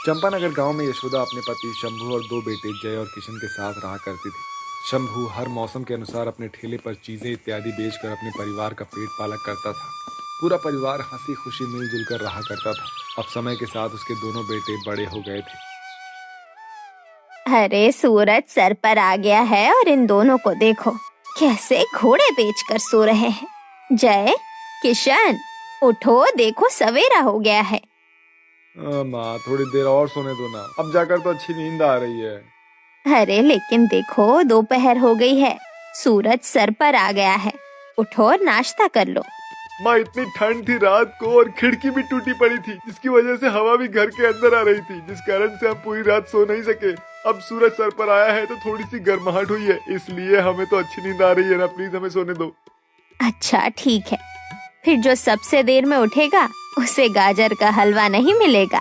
चंपानगर गांव में यशोदा अपने पति शंभू और दो बेटे जय और किशन के साथ रहा करती थी। शंभू हर मौसम के अनुसार अपने ठेले पर चीजें इत्यादि बेचकर अपने परिवार का पेट पालक करता था। पूरा परिवार हंसी खुशी मिलजुल कर रहा करता था। अब समय के साथ उसके दोनों बेटे बड़े हो गए थे। अरे सूरज सर पर आ गया है और इन दोनों को देखो कैसे घोड़े बेचकर सो रहे हैं। जय, किशन, उठो, देखो सवेरा हो गया है। माँ थोड़ी देर और सोने दो ना, अब जाकर तो अच्छी नींद आ रही है। अरे लेकिन देखो दोपहर हो गई है, सूरज सर पर आ गया है। उठो और नाश्ता कर लो। माँ इतनी ठंड थी रात को और खिड़की भी टूटी पड़ी थी, जिसकी वजह से हवा भी घर के अंदर आ रही थी, जिस कारण से हम पूरी रात सो नहीं सके। अब सूरज सर पर आया है तो थोड़ी सी गर्माहट हुई है, इसलिए हमें तो अच्छी नींद आ रही है ना। प्लीज हमें सोने दो। अच्छा ठीक है, फिर जो सबसे देर में उठेगा उसे गाजर का हलवा नहीं मिलेगा।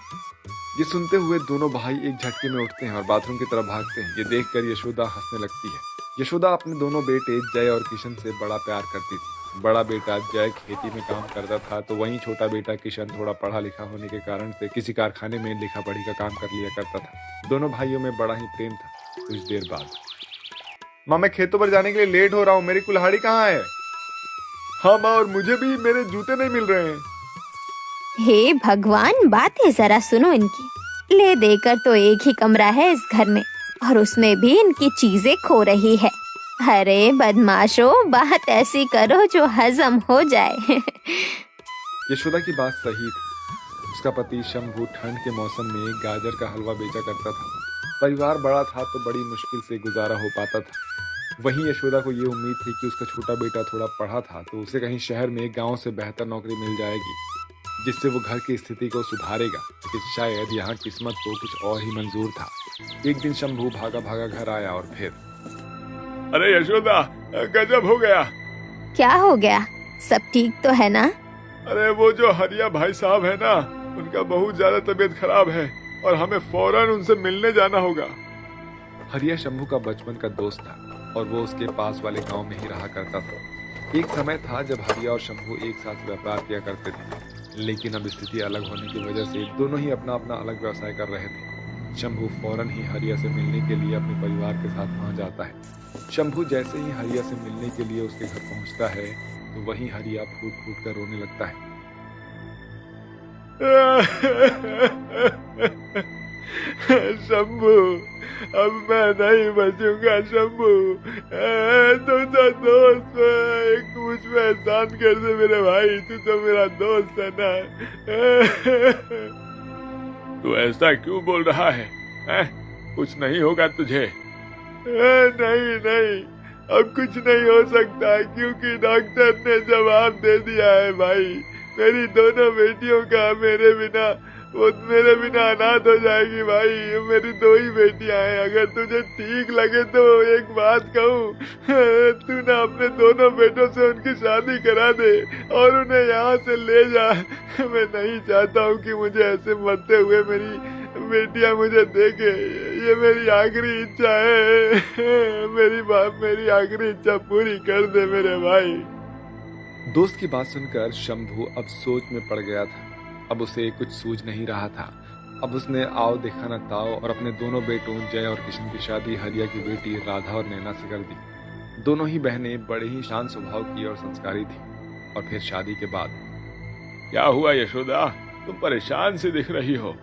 ये सुनते हुए दोनों भाई एक झटके में उठते हैं और बाथरूम की तरफ भागते हैं। ये देखकर यशोदा हंसने लगती है। यशोदा अपने दोनों बेटे जय और किशन से बड़ा प्यार करती थी। बड़ा बेटा जय खेती में काम करता था, तो वहीं छोटा बेटा किशन थोड़ा पढ़ा लिखा होने के कारण से किसी कारखाने में लिखा पढ़ी का काम कर लिया करता था। दोनों भाइयों में बड़ा ही प्रेम था। कुछ देर बाद, माँ मैं खेतों पर जाने के लिए लेट हो रहा हूँ, मेरी कुल्हाड़ी कहाँ है? हाँ माँ, और मुझे भी मेरे जूते नहीं मिल रहे हैं। हे भगवान, बातें जरा सुनो इनकी। ले देकर तो एक ही कमरा है इस घर में और उसमें भी इनकी चीजें खो रही है। अरे बदमाशों, बात ऐसी करो जो हजम हो जाए। यशोदा की बात सही थी। उसका पति शंभू ठंड के मौसम में गाजर का हलवा बेचा करता था। परिवार बड़ा था तो बड़ी मुश्किल से गुजारा हो पाता था। वहीं यशोदा को ये उम्मीद थी कि उसका छोटा बेटा थोड़ा पढ़ा था तो उसे कहीं शहर में गांव से बेहतर नौकरी मिल जाएगी, जिससे वो घर की स्थिति को सुधारेगा। लेकिन शायद यहाँ किस्मत को कुछ और ही मंजूर था। एक दिन शंभू भागा भागा घर आया और फिर, अरे यशोदा, गजब हो गया। क्या हो गया? सब ठीक तो है ना? अरे वो जो हरिया भाई साहब है ना, उनका बहुत ज्यादा तबीयत खराब है और हमें फौरन उनसे मिलने जाना होगा। हरिया शंभू का बचपन का दोस्त था और वो उसके पास वाले गांव में ही रहा करता था। एक समय था जब हरिया और शंभू एक साथ व्यापार किया करते थे, लेकिन अब स्थिति अलग होने की वजह से दोनों ही अपना अपना अलग व्यवसाय कर रहे थे। शंभू फौरन ही हरिया से मिलने के लिए अपने परिवार के साथ वहां जाता है। शंभू जैसे ही हरिया से मिलने के लिए उसके घर पहुंचता है तो वहीं हरिया फूट फूट कर रोने लगता है। शंभू, अब मैं नहीं बचूंगा। शंभू, तू तो दोस्त है, मुझ पे एहसान कर दे मेरे भाई, तू तो मेरा दोस्त है ना। तू ऐसा क्यों बोल रहा है? कुछ नहीं होगा तुझे। नहीं नहीं, अब कुछ नहीं हो सकता क्योंकि डॉक्टर ने जवाब दे दिया है भाई। मेरी दोनों बेटियों का मेरे बिना अनाथ हो जाएगी भाई। मेरी दो ही बेटियां हैं। अगर तुझे ठीक लगे तो एक बात कहूँ, तू ना अपने दोनों बेटों से उनकी शादी करा दे और उन्हें यहाँ से ले जा। मैं नहीं चाहता हूँ कि मुझे ऐसे मरते हुए मेरी बेटियां मुझे देखे। ये मेरी आखिरी इच्छा है। मेरी आखिरी इच्छा पूरी कर दे मेरे भाई। दोस्त की बात सुनकर शंभू अब सोच में पड़ गया था। अब उसे कुछ सूझ नहीं रहा था। अब उसने आओ देखा न ताओ और अपने दोनों बेटों जय और किशन की शादी हरिया की बेटी राधा और नैना से कर दी। दोनों ही बहनें बड़े ही शांत स्वभाव की और संस्कारी थी। और फिर शादी के बाद, क्या हुआ यशोदा, तुम परेशान से दिख रही हो?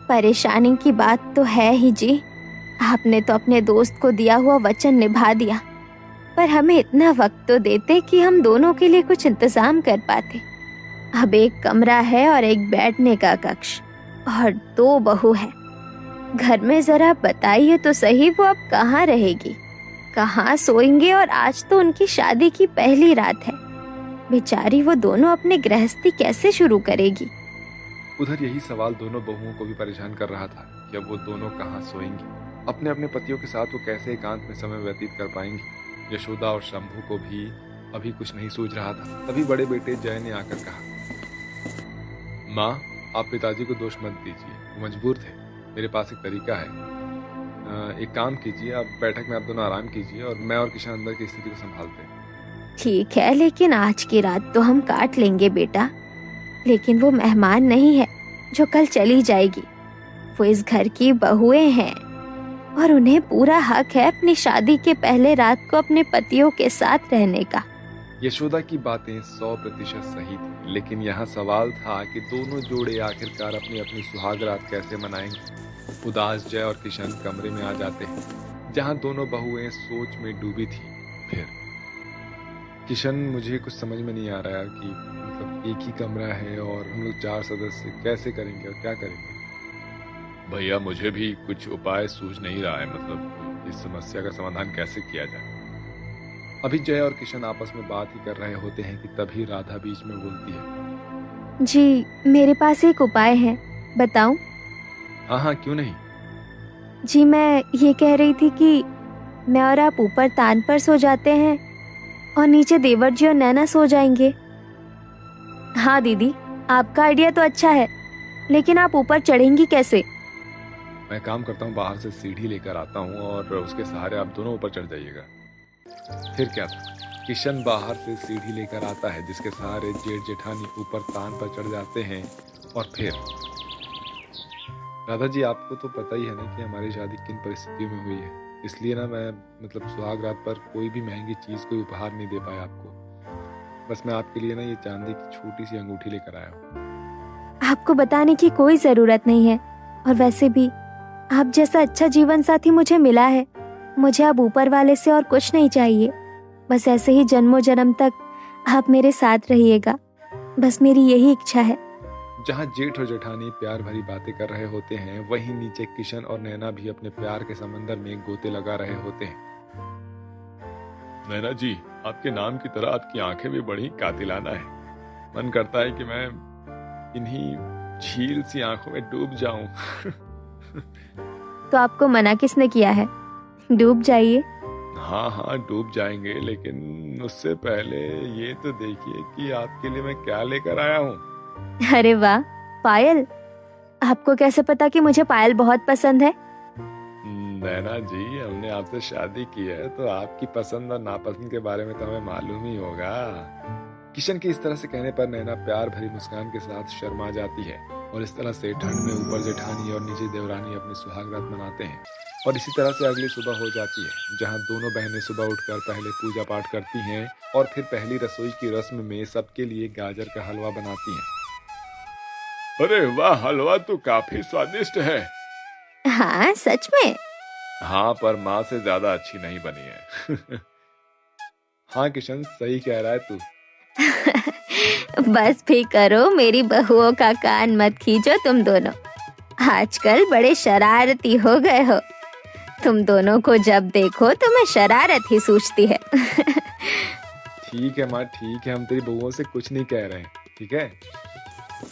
परेशानी की बात तो है ही जी। आपने तो अपने दोस्त को दिया हुआ वचन निभा दिया, पर हमें इतना वक्त तो देते कि हम दोनों के लिए कुछ इंतजाम कर पाते। अब एक कमरा है और एक बैठने का कक्ष और दो बहू है घर में। जरा बताइए तो सही, वो अब कहाँ रहेगी, कहाँ सोएंगे? और आज तो उनकी शादी की पहली रात है। बेचारी वो दोनों अपने गृहस्थी कैसे शुरू करेगी? उधर यही सवाल दोनों बहुओं को भी परेशान कर रहा था कि अब वो दोनों कहाँ सोएंगी, अपने अपने पतियों के साथ वो कैसे एकांत में समय व्यतीत कर पाएंगी। यशोदा और शंभू को भी अभी कुछ नहीं सूझ रहा था। तभी बड़े बेटे जय ने आकर कहा, माँ आप पिताजी को दोष मत दीजिए, वो मजबूर थे। मेरे पास एक तरीका है। एक काम कीजिए, आप बैठक में आप दोनों आराम कीजिए और मैं और किशन अंदर की स्थिति को संभालते हैं। ठीक है, लेकिन आज की रात तो हम काट लेंगे बेटा। लेकिन वो मेहमान नहीं है जो कल चली जाएगी। वो इस घर की बहुएं हैं और उन्हें पूरा हक है अपनी शादी के पहले रात को अपने पतियों के साथ रहने का। यशोदा की बातें 100% सही थी, लेकिन यहाँ सवाल था कि दोनों जोड़े आखिरकार अपनी अपनी सुहाग रात कैसे मनाएंगे। उदास जय और किशन कमरे में आ जाते हैं जहाँ दोनों बहुएं सोच में डूबी थी। फिर किशन, मुझे कुछ समझ में नहीं आ रहा है कि मतलब एक ही कमरा है और हम लोग 4 सदस्य कैसे करेंगे और क्या करेंगे। भैया मुझे भी कुछ उपाय सूझ नहीं रहा है, मतलब इस समस्या का समाधान कैसे किया जाए। अभी जय और किशन आपस में बात ही कर रहे होते हैं कि तभी राधा बीच में बोलती है। जी, मेरे पास एक उपाय है, बताऊं? हाँ हाँ, क्यों नहीं। जी, मैं ये कह रही थी कि मैं और आप ऊपर तान पर सो जाते हैं और नीचे देवर जी और नैना सो जाएंगे। हाँ दीदी, आपका आइडिया तो अच्छा है, लेकिन आप ऊपर चढ़ेंगी कैसे? मैं काम करता हूँ, बाहर से सीढ़ी लेकर आता हूँ और उसके सहारे आप दोनों ऊपर चढ़ जाइएगा। फिर क्या था, किशन बाहर से सीढ़ी लेकर आता है जिसके सहारे जेठ जेठानी ऊपर तान पर चढ़ जाते हैं। और फिर राधा जी, आपको तो पता ही है ना कि हमारी शादी किन परिस्थितियों में हुई है, इसलिए ना मैं मतलब सुहाग रात पर कोई भी महंगी चीज कोई उपहार नहीं दे पाया आपको। बस मैं आपके लिए ना ये चांदी की छोटी सी अंगूठी लेकर आया हूँ। आपको बताने की कोई जरूरत नहीं है, और वैसे भी आप जैसा अच्छा जीवन साथी मुझे मिला है, मुझे अब ऊपर वाले से और कुछ नहीं चाहिए। बस ऐसे ही जन्मों जन्म तक आप मेरे साथ रहिएगा, बस मेरी यही इच्छा है। जहाँ जेठ और जेठानी प्यार भरी बातें कर रहे होते हैं, वहीं नीचे किशन और नैना भी अपने प्यार के समंदर में गोते लगा रहे होते हैं। नैना जी, आपके नाम की तरह आपकी आंखें भी बड़ी कातिलाना है। मन करता है कि मैं इन्हीं झील सी आंखों में डूब जाऊं। तो आपको मना किसने किया है? डूब जाइए। हाँ हाँ, डूब जाएंगे, लेकिन उससे पहले ये तो देखिए कि आपके लिए मैं क्या लेकर आया हूँ। अरे वाह, पायल! आपको कैसे पता कि मुझे पायल बहुत पसंद है? नैना जी, हमने आपसे शादी की है तो आपकी पसंद और नापसंद के बारे में तो हमें मालूम ही होगा। किशन के इस तरह से कहने पर नैना प्यार भरी मुस्कान के साथ शर्मा जाती है और इस तरह से ठंड में ऊपर जेठानी और नीचे देवरानी अपनी सुहाग रात मनाते हैं। और इसी तरह से अगली सुबह हो जाती है जहां दोनों बहनें सुबह उठकर पहले पूजा पाठ करती हैं और फिर पहली रसोई की रस्म में सबके लिए गाजर का हलवा बनाती हैं। अरे वाह, हलवा तो काफी स्वादिष्ट है। हाँ, सच में? हाँ, पर माँ से ज्यादा अच्छी नहीं बनी है। हाँ किशन, सही कह रहा है तू। बस भी करो, मेरी बहुओं का कान मत खींचो तुम दोनों। आजकल बड़े शरारती हो गए हो। तुम दोनों को जब देखो तो मैं शरारत ही सूझती है। ठीक है माँ, ठीक है, हम तेरी बहुओं से कुछ नहीं कह रहे हैं, ठीक है।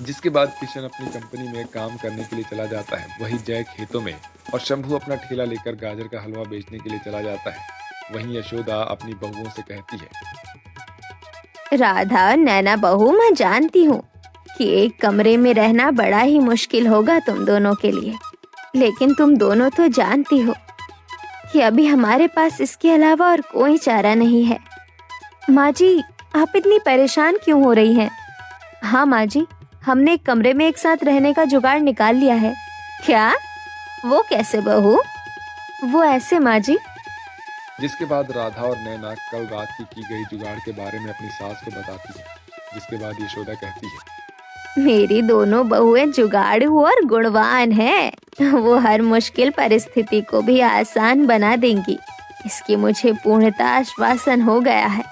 जिसके बाद किशन अपनी कंपनी में काम करने के लिए चला जाता है। वहीं जय खेतों में और शंभू अपना ठेला लेकर गाजर का हलवा बेचने के लिए चला जाता है। वहीं यशोदा अपनी बहुओं से कहती है, राधा और नैना बहू, मैं जानती हूँ कि एक कमरे में रहना बड़ा ही मुश्किल होगा तुम दोनों के लिए, लेकिन तुम दोनों तो जानती हो कि अभी हमारे पास इसके अलावा और कोई चारा नहीं है। माँ जी, आप इतनी परेशान क्यों हो रही हैं? हाँ माँ जी, हमने एक कमरे में एक साथ रहने का जुगाड़ निकाल लिया है। क्या? वो कैसे बहू? वो ऐसे माँ जी। जिसके बाद राधा और नैना कल रात की गई जुगाड़ के बारे में अपनी सास को बताती है। जिसके बाद यशोदा कहती है, मेरी दोनों बहुएं जुगाड़ू और गुणवान हैं। वो हर मुश्किल परिस्थिति को भी आसान बना देंगी, इसकी मुझे पूर्णतः आश्वासन हो गया है।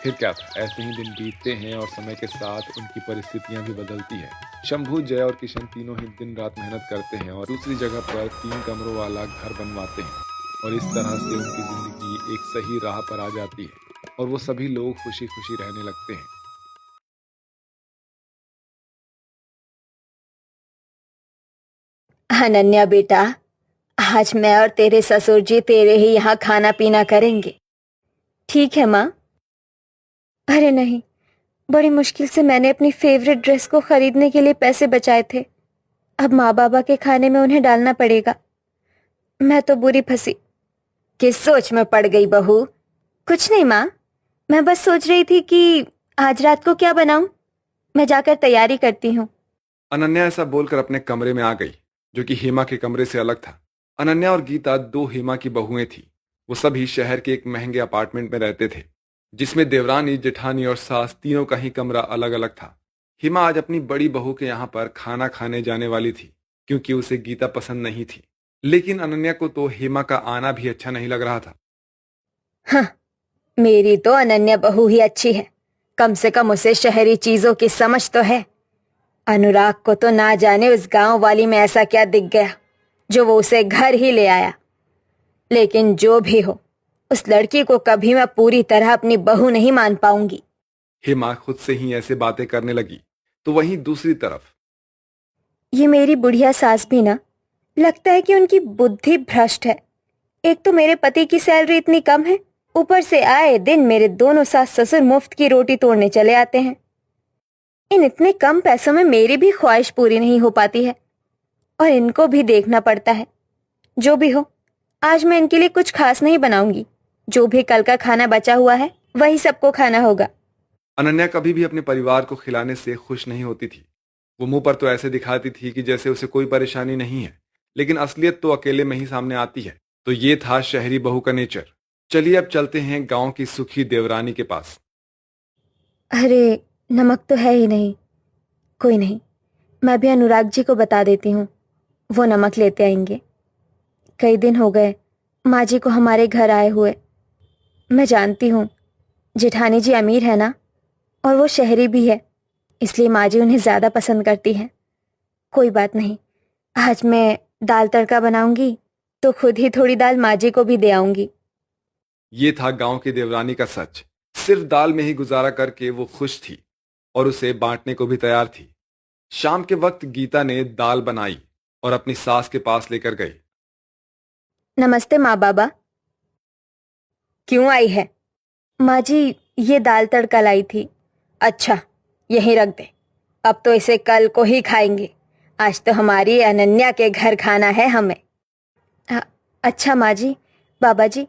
फिर क्या था, ऐसे ही दिन बीतते हैं और समय के साथ उनकी परिस्थितियां भी बदलती है। शंभू, जय और किशन तीनों ही दिन रात मेहनत करते हैं और दूसरी जगह पर 3 कमरों वाला घर बनवाते हैं और इस तरह से उनकी जिंदगी एक सही राह पर आ जाती है और वो सभी लोग खुशी खुशी रहने लगते हैं। अनन्या बेटा, आज मैं और तेरे ससुर जी तेरे ही यहाँ खाना पीना करेंगे। ठीक है माँ? अरे नहीं, बड़ी मुश्किल से मैंने अपनी फेवरेट ड्रेस को खरीदने के लिए पैसे बचाए थे। अब माँ बाबा के खाने में उन्हें डालना पड़ेगा। मैं तो बुरी फंसी। किस सोच में पड़ गई बहू? कुछ नहीं माँ, मैं बस सोच रही थी कि आज रात को क्या बनाऊं। मैं जाकर तैयारी करती हूँ। अनन्या ऐसा बोलकर अपने कमरे में आ गई जो कि हेमा के कमरे से अलग था। अनन्या और गीता दो हेमा की बहुएं थी। वो सभी शहर के एक महंगे अपार्टमेंट में रहते थे, जिसमें देवरानी, जेठानी और सास तीनों का ही कमरा अलग अलग था। हेमा आज अपनी बड़ी बहू के यहाँ पर खाना खाने जाने वाली थी, क्योंकि उसे गीता पसंद नहीं थी। लेकिन अनन्या को तो हेमा का आना भी अच्छा नहीं लग रहा था। हाँ, मेरी तो अनन्या बहू ही अच्छी है। कम से कम उसे शहरी चीजों की समझ तो है। अनुराग को तो ना जाने उस गांव वाली में ऐसा क्या दिख गया जो वो उसे घर ही ले आया। लेकिन जो भी हो, उस लड़की को कभी मैं पूरी तरह अपनी बहू नहीं मान पाऊंगी। हेमा खुद से ही ऐसे बातें करने लगी तो वहीं दूसरी तरफ ये मेरी बुढ़िया सास भी ना, लगता है कि उनकी बुद्धि भ्रष्ट है। एक तो मेरे पति की सैलरी इतनी कम है, ऊपर से आए दिन मेरे दोनों सास ससुर मुफ्त की रोटी तोड़ने चले आते हैं। इन इतने कम पैसों में मेरी भी ख्वाहिश पूरी नहीं हो पाती है और इनको भी देखना पड़ता है। जो भी हो, आज मैं इनके लिए कुछ खास नहीं बनाऊंगी। जो भी कल का खाना बचा हुआ है वही सबको खाना होगा। अनन्या कभी भी अपने परिवार को खिलाने से खुश नहीं होती थी। वो मुंह पर तो ऐसे दिखाती थी कि जैसे उसे कोई परेशानी नहीं है, लेकिन असलियत तो अकेले में ही सामने आती है। तो ये था शहरी बहू का नेचर। चलिए अब चलते हैं गांव की सुखी देवरानी के पास। अरे, नमक तो है ही नहीं। कोई नहीं, मैं भी अनुराग जी को बता देती हूँ, वो नमक लेते आएंगे। कई दिन हो गए माँ जी को हमारे घर आए हुए। मैं जानती हूँ जेठानी जी अमीर है ना, और वो शहरी भी है, इसलिए माँ जी उन्हें ज़्यादा पसंद करती हैं। कोई बात नहीं, आज मैं दाल तड़का बनाऊंगी तो खुद ही थोड़ी दाल माँ जी को भी दे आऊंगी। ये था गांव की देवरानी का सच। सिर्फ दाल में ही गुजारा करके वो खुश थी और उसे बांटने को भी तैयार थी। शाम के वक्त गीता ने दाल बनाई और अपनी सास के पास लेकर गई। नमस्ते माँ बाबा। क्यों आई है? माँ जी, ये दाल तड़का लाई थी। अच्छा, यहीं रख दे। अब तो इसे कल को ही खाएंगे। आज तो हमारी अनन्या के घर खाना है हमें। अच्छा माँ जी, बाबा जी,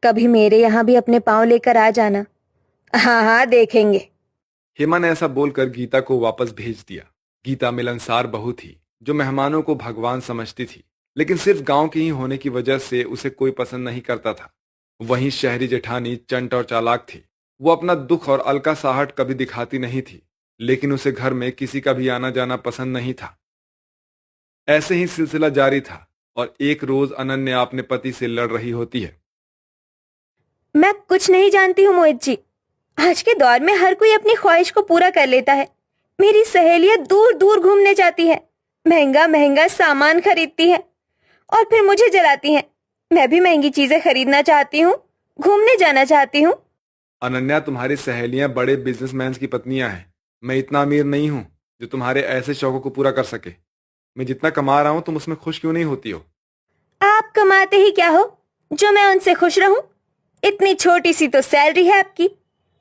कभी मेरे यहाँ भी अपने पाँव लेकर आ जाना। हाँ हाँ, देखेंगे। हेमा ने ऐसा बोलकर गीता को वापस भेज दिया। गीता मिलनसार बहू थी जो मेहमानों को भगवान समझती थी, लेकिन सिर्फ गांव की ही होने की वजह से उसे कोई पसंद नहीं करता था। वहीं शहरी जेठानी चंट और चालाक थी। वो अपना दुख और अलकासाहट कभी दिखाती नहीं थी, लेकिन उसे घर में किसी का भी आना जाना पसंद नहीं था। ऐसे ही सिलसिला जारी था और एक रोज अनन्या अपने पति से लड़ रही होती है। मैं कुछ नहीं जानती हूँ मोहित जी। आज के दौर में हर कोई अपनी ख्वाहिश को पूरा कर लेता है। मेरी सहेलियां दूर दूर घूमने जाती हैं, महंगा महंगा सामान खरीदती हैं और फिर मुझे जलाती हैं। मैं भी महंगी चीजें खरीदना चाहती हूँ, घूमने जाना चाहती हूँ। अनन्या, तुम्हारी सहेलियां बड़े बिजनेसमैन की पत्नियां हैं। मैं इतना अमीर नहीं हूं जो तुम्हारे ऐसे शौकों को पूरा कर सके। मैं जितना कमा रहा हूं तुम उसमें खुश क्यों नहीं होती हो? आप कमाते ही क्या हो जो मैं उनसे खुश रहूं? इतनी छोटी सी तो सैलरी है आपकी,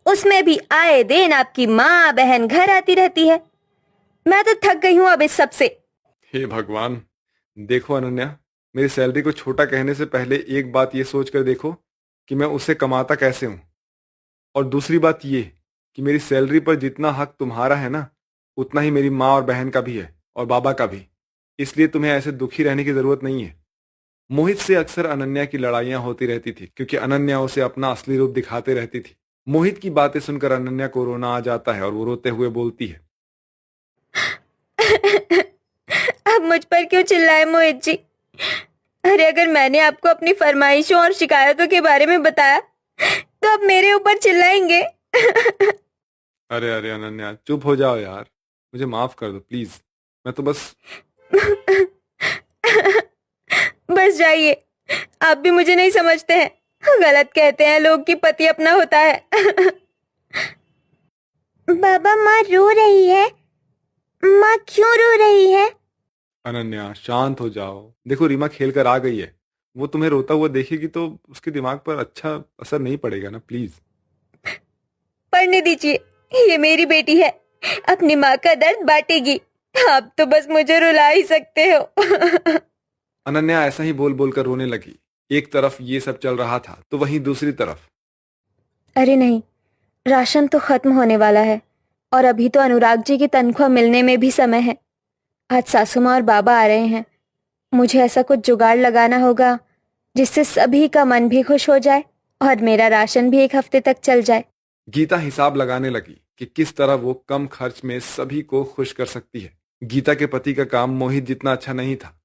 उसमें भी आए दिन आपकी माँ बहन घर आती रहती है। मैं तो थक गई हूँ अब इस सब से। हे भगवान! देखो अनन्या, मेरी सैलरी को छोटा कहने से पहले एक बात ये सोच कर देखो कि मैं उसे कमाता कैसे हूं। और दूसरी बात ये कि मेरी सैलरी पर जितना हक तुम्हारा है ना, उतना ही मेरी माँ और बहन का भी है और बाबा का भी। इसलिए तुम्हें ऐसे दुखी रहने की जरूरत नहीं है। मोहित से अक्सर अनन्या की लड़ाइयां होती रहती थी, क्योंकि अनन्या उसे अपना असली रूप दिखाते रहती थी। मोहित की बातें सुनकर अनन्या को रोना आ जाता है और वो रोते हुए बोलती है। अब मुझ पर क्यों चिल्लाए मोहित जी? अरे, अगर मैंने आपको अपनी फरमाइशों और शिकायतों के बारे में बताया तो अब मेरे ऊपर चिल्लाएंगे। अरे अरे अनन्या, चुप हो जाओ यार, मुझे माफ कर दो प्लीज। मैं तो बस बस जाइए, आप भी मुझे नहीं समझते हैं। गलत कहते हैं लोग कि पति अपना होता है। बाबा, माँ रो रही है। माँ क्यों रो रही है? अनन्या, शांत हो जाओ। देखो, रीमा खेल कर आ गई है। वो तुम्हें रोता हुआ देखेगी तो उसके दिमाग पर अच्छा असर नहीं पड़ेगा ना, प्लीज। पढ़ने दीजिए, ये मेरी बेटी है, अपनी माँ का दर्द बांटेगी। आप तो बस मुझे रुला ही सकते हो। अनन्या ऐसा ही बोल बोल कर रोने लगी। एक तरफ ये सब चल रहा था तो वहीं दूसरी तरफ अरे नहीं, राशन तो खत्म होने वाला है और अभी तो अनुराग जी की तनख्वाह मिलने में भी समय है। आज सासू माँ और बाबा आ रहे हैं, मुझे ऐसा कुछ जुगाड़ लगाना होगा जिससे सभी का मन भी खुश हो जाए और मेरा राशन भी 1 हफ्ते तक चल जाए। गीता हिसाब लगाने लगी कि किस तरह वो कम खर्च में सभी को खुश कर सकती है। गीता के पति का काम मोहित जितना अच्छा नहीं था।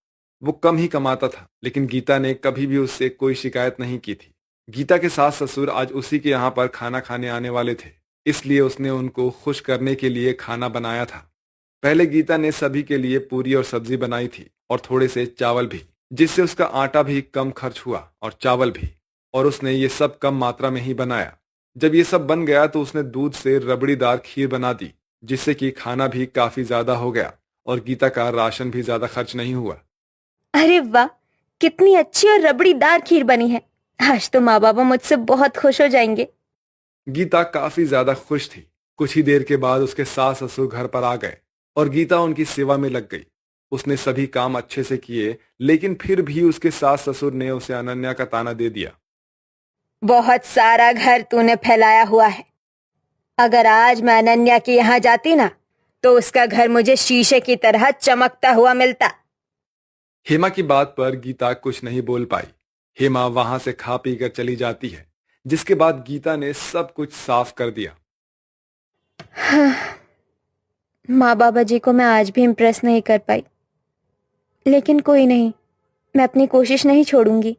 वो कम ही कमाता था, लेकिन गीता ने कभी भी उससे कोई शिकायत नहीं की थी। गीता के सास ससुर आज उसी के यहाँ पर खाना खाने आने वाले थे, इसलिए उसने उनको खुश करने के लिए खाना बनाया था। पहले गीता ने सभी के लिए पूरी और सब्जी बनाई थी और थोड़े से चावल भी, जिससे उसका आटा भी कम खर्च हुआ और चावल भी, और उसने ये सब कम मात्रा में ही बनाया। जब ये सब बन गया तो उसने दूध से रबड़ीदार खीर बना दी, जिससे कि खाना भी काफी ज्यादा हो गया और गीता का राशन भी ज्यादा खर्च नहीं हुआ। अरे वाह, कितनी अच्छी और रबड़ीदार खीर बनी है। आज तो माँ बाबा मुझसे बहुत खुश हो जाएंगे। गीता काफी ज्यादा खुश थी। कुछ ही देर के बाद उसके सास ससुर घर पर आ गए और गीता उनकी सेवा में लग गई। उसने सभी काम अच्छे से किए, लेकिन फिर भी उसके सास ससुर ने उसे अनन्या का ताना दे दिया। बहुत सारा घर तूने फैलाया हुआ है। अगर आज मैं अनन्या के यहाँ जाती ना, तो उसका घर मुझे शीशे की तरह चमकता हुआ मिलता। हेमा की बात पर गीता कुछ नहीं बोल पाई। हेमा वहां से खा पी कर चली जाती है, जिसके बाद गीता ने सब कुछ साफ कर दिया। माँ बाबा जी को मैं आज भी इम्प्रेस नहीं कर पाई, लेकिन कोई नहीं, मैं अपनी कोशिश नहीं छोड़ूंगी।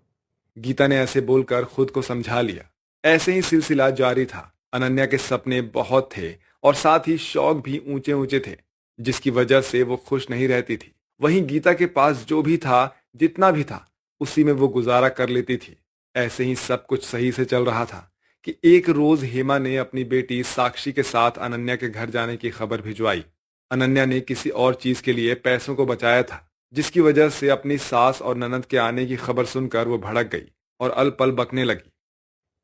गीता ने ऐसे बोलकर खुद को समझा लिया। ऐसे ही सिलसिला जारी था। अनन्या के सपने बहुत थे और साथ ही शौक भी ऊंचे ऊंचे थे, जिसकी वजह से वो खुश नहीं रहती थी। वहीं गीता के पास जो भी था, जितना भी था, उसी में वो गुजारा कर लेती थी। ऐसे ही सब कुछ सही से चल रहा था कि एक रोज हेमा ने अपनी बेटी साक्षी के साथ अनन्या के घर जाने की खबर भिजवाई। अनन्या ने किसी और चीज के लिए पैसों को बचाया था, जिसकी वजह से अपनी सास और ननद के आने की खबर सुनकर वो भड़क गई और अल पल बकने लगी।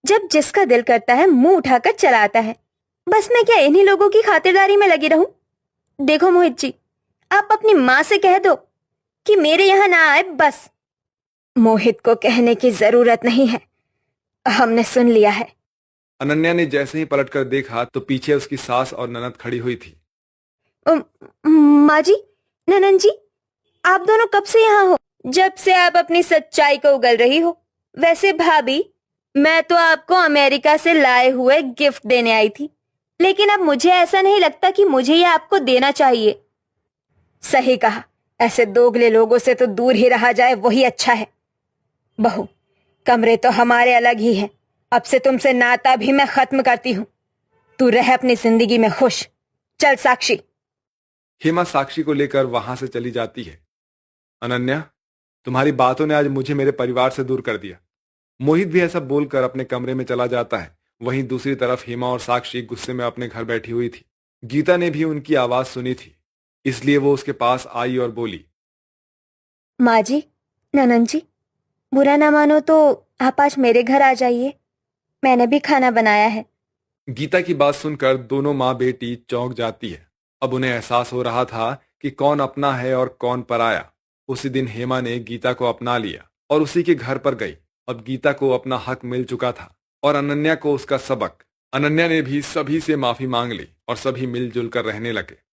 जब जिसका दिल करता है मुंह उठाकर चला आता है। बस मैं क्या इन्हीं लोगों की खातिरदारी में लगी रहूं? देखो मोहित जी, आप अपनी माँ से कह दो कि मेरे यहाँ ना आए बस। मोहित को कहने की जरूरत नहीं है, हमने सुन लिया है। अनन्या ने जैसे ही पलटकर देखा तो पीछे उसकी सास और ननद खड़ी हुई थी। माँ जी, ननन जी, आप दोनों कब से यहाँ हो? जब से आप अपनी सच्चाई को उगल रही हो। वैसे भाभी, मैं तो आपको अमेरिका से लाए हुए गिफ्ट देने आई थी, लेकिन अब मुझे ऐसा नहीं लगता कि मुझे ये आपको देना चाहिए। सही कहा, ऐसे दोगले लोगों से तो दूर ही रहा जाए, वही अच्छा है। बहू, कमरे तो हमारे अलग ही हैं। अब से तुमसे नाता भी मैं खत्म करती हूँ। तू रह अपनी जिंदगी में खुश। चल साक्षी। हेमा साक्षी को लेकर वहां से चली जाती है। अनन्या, तुम्हारी बातों ने आज मुझे मेरे परिवार से दूर कर दिया। मोहित भी ऐसा बोलकर अपने कमरे में चला जाता है। वहीं दूसरी तरफ हेमा और साक्षी गुस्से में अपने घर बैठी हुई थी। गीता ने भी उनकी आवाज सुनी थी, इसलिए वो उसके पास आई और बोली, माँ जी, ननन जी, बुरा ना मानो तो आप आज मेरे घर आ जाइए, मैंने भी खाना बनाया है। गीता की बात सुनकर दोनों माँ बेटी चौंक जाती है। अब उन्हें एहसास हो रहा था कि कौन अपना है और कौन पराया। उसी दिन हेमा ने गीता को अपना लिया और उसी के घर पर गई। अब गीता को अपना हक मिल चुका था और अनन्या को उसका सबक। अनन्या ने भी सभी से माफी मांग ली और सभी मिलजुल कर रहने लगे।